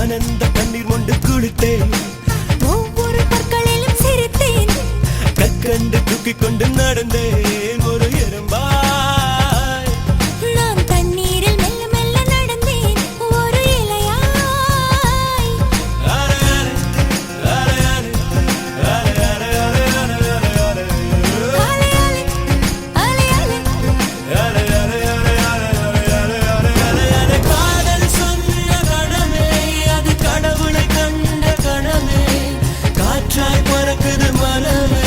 ஆனந்த கண்ணீர் கொண்டு குளித்தேன், ஒவ்வொரு பற்களிலும் சிரித்தேன், கற்கண்டு தூக்கிக் கொண்டு நடந்தேன் ஒரு எறும்பாய். நான் தண்ணீரில் மெல்ல மெல்ல நடந்தேன் ஒரு இலையாய். காதல் சொன்ன கணமே, அது கடவுளை கண்ட கணமே, காற்றாய் பறக்குது மனமே.